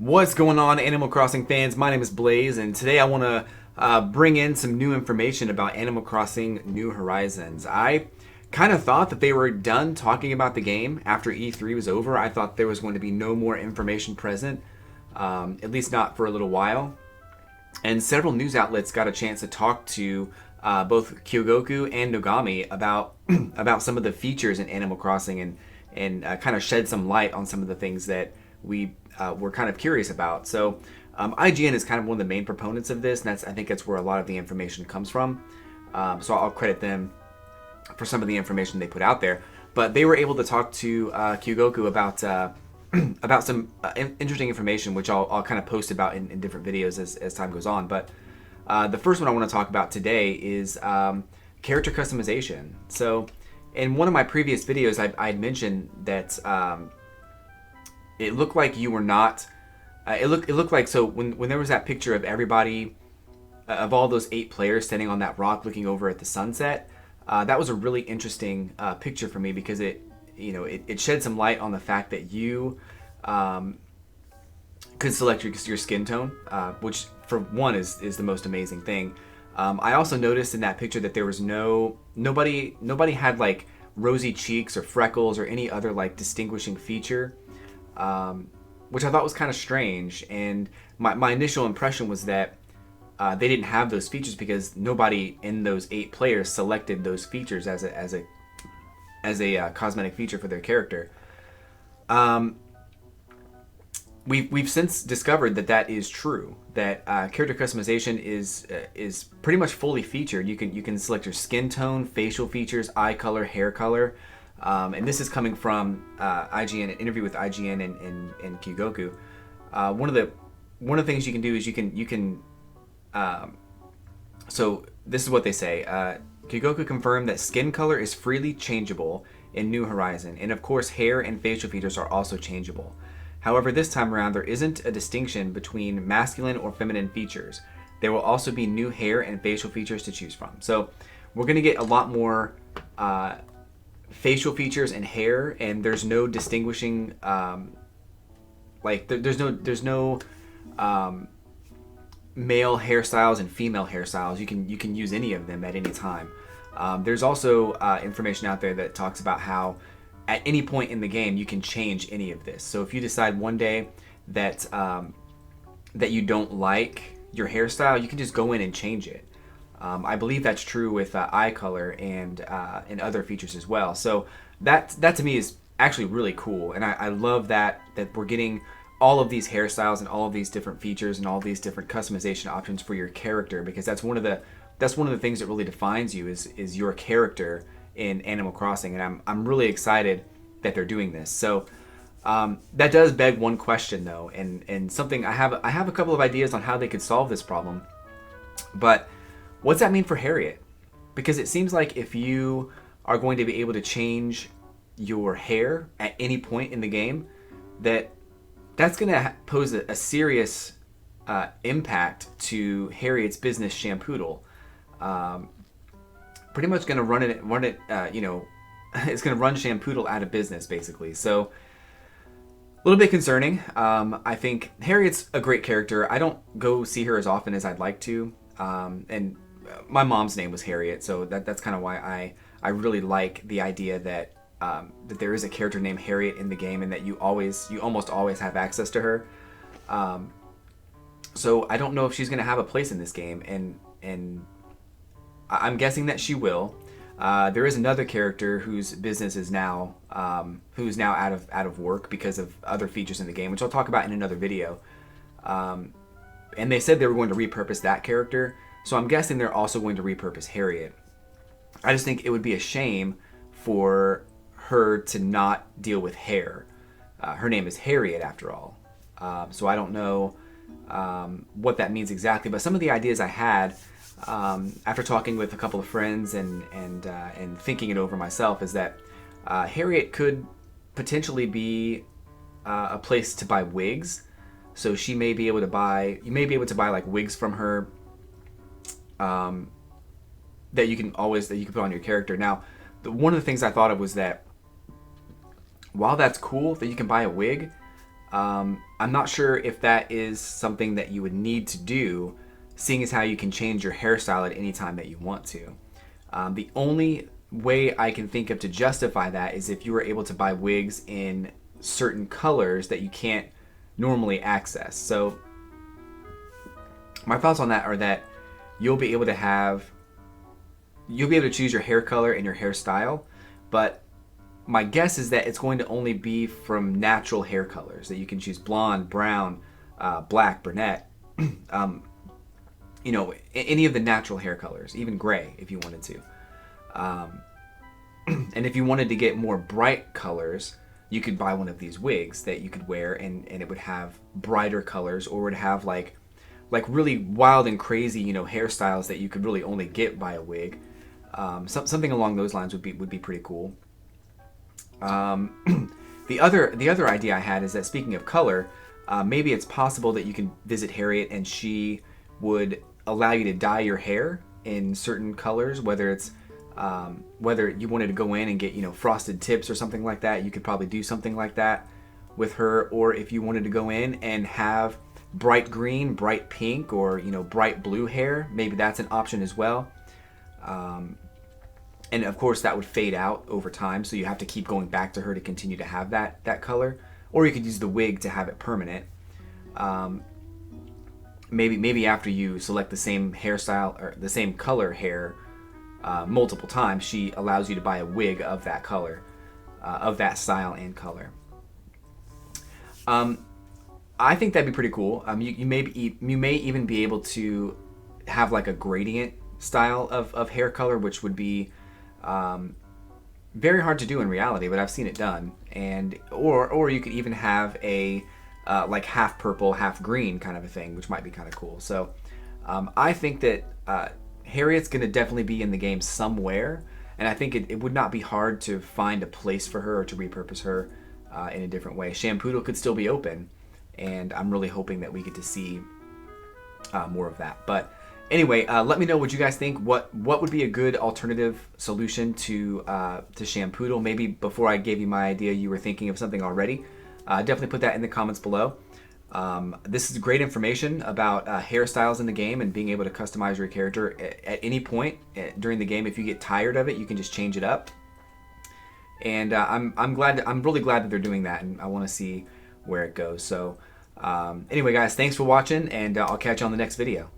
What's going on, Animal Crossing fans? My name is Blaze, and today I want to bring in some new information about Animal Crossing New Horizons. I kind of thought that they were done talking about the game after E3 was over. I thought there was going to be no more information present, at least not for a little while. And several news outlets got a chance to talk to both Kyogoku and Nogami about about some of the features in Animal Crossing and kind of shed some light on some of the things that we were kind of curious about. So IGN is kind of one of the main proponents of this, and I think that's where a lot of the information comes from. So I'll credit them for some of the information they put out there. But they were able to talk to Kyogoku about about some interesting information, which I'll kind of post about in different videos as time goes on. But the first one I want to talk about today is character customization. So in one of my previous videos, I had mentioned that it looked like you were not. It looked like, so when there was that picture of everybody, of all those 8 players standing on that rock looking over at the sunset, that was a really interesting picture for me because it shed some light on the fact that you could select your skin tone, which for one is the most amazing thing. I also noticed in that picture that there was nobody had like rosy cheeks or freckles or any other like distinguishing feature, which I thought was kind of strange. And my initial impression was that they didn't have those features because nobody in those 8 players selected those features as a cosmetic feature for their character. We've since discovered that is true. That character customization is pretty much fully featured. You can select your skin tone, facial features, eye color, hair color, and this is coming from IGN, an interview with IGN and Kyogoku. One of the things you can do is you can. So this is what they say. Kyogoku confirmed that skin color is freely changeable in New Horizon, and of course hair and facial features are also changeable. However, this time around there isn't a distinction between masculine or feminine features. There will also be new hair and facial features to choose from. So we're going to get a lot more facial features and hair, and there's no distinguishing there's no male hairstyles and female hairstyles. You can use any of them at any time. There's also information out there that talks about how at any point in the game you can change any of this. So if you decide one day that that you don't like your hairstyle, you can just go in and change it. I believe that's true with eye color and other features as well. So that to me is actually really cool, and I love that we're getting all of these hairstyles and all of these different features and all of these different customization options for your character, because that's one of the things that really defines you is your character in Animal Crossing, and I'm really excited that they're doing this. So that does beg one question though, and something I have a couple of ideas on how they could solve this problem. But what's that mean for Harriet? Because it seems like if you are going to be able to change your hair at any point in the game, that's going to pose a serious impact to Harriet's business, Shampoodle. Pretty much going to run it. It's going to run Shampoodle out of business, basically. So a little bit concerning. I think Harriet's a great character. I don't go see her as often as I'd like to. And my mom's name was Harriet, so that's kind of why I really like the idea that there is a character named Harriet in the game, and that you almost always have access to her. So I don't know if she's going to have a place in this game, and I'm guessing that she will. There is another character whose business is now who's now out of work because of other features in the game, which I'll talk about in another video. And they said they were going to repurpose that character, so I'm guessing they're also going to repurpose Harriet. I just think it would be a shame for her to not deal with hair. Her name is Harriet after all. So I don't know what that means exactly, but some of the ideas I had after talking with a couple of friends and thinking it over myself is that Harriet could potentially be a place to buy wigs. So you may be able to buy like wigs from her that you can put on your character. Now, one of the things I thought of was that while that's cool that you can buy a wig, I'm not sure if that is something that you would need to do, seeing as how you can change your hairstyle at any time that you want to. The only way I can think of to justify that is if you were able to buy wigs in certain colors that you can't normally access. So my thoughts on that are that you'll be able to choose your hair color and your hairstyle, but my guess is that it's going to only be from natural hair colors that you can choose: blonde, brown, black, brunette, any of the natural hair colors, even gray if you wanted to. And if you wanted to get more bright colors, you could buy one of these wigs that you could wear, and it would have brighter colors, or would have like really wild and crazy, hairstyles that you could really only get by a wig. Something along those lines would be pretty cool. The other idea I had is that, speaking of color, maybe it's possible that you can visit Harriet and she would allow you to dye your hair in certain colors, whether you wanted to go in and get frosted tips or something like that. You could probably do something like that with her. Or if you wanted to go in and have bright green, bright pink, or bright blue hair, maybe that's an option as well. And of course that would fade out over time, so you have to keep going back to her to continue to have that color. Or you could use the wig to have it permanent. Maybe after you select the same hairstyle or the same color hair multiple times, she allows you to buy a wig of that color, of that style and color. I think that'd be pretty cool. You may even be able to have like a gradient style of hair color, which would be very hard to do in reality, but I've seen it done. And or you could even have a like half purple, half green kind of a thing, which might be kind of cool. So I think that Harriet's going to definitely be in the game somewhere, and I think it would not be hard to find a place for her or to repurpose her in a different way. Shampoodle could still be open, and I'm really hoping that we get to see more of that. But anyway, let me know what you guys think. What would be a good alternative solution to Shampoodle? Maybe before I gave you my idea, you were thinking of something already. Definitely put that in the comments below. This is great information about hairstyles in the game and being able to customize your character at any point during the game. If you get tired of it, you can just change it up. And I'm really glad that they're doing that, and I want to see where it goes. So anyway, guys, thanks for watching, and I'll catch you on the next video.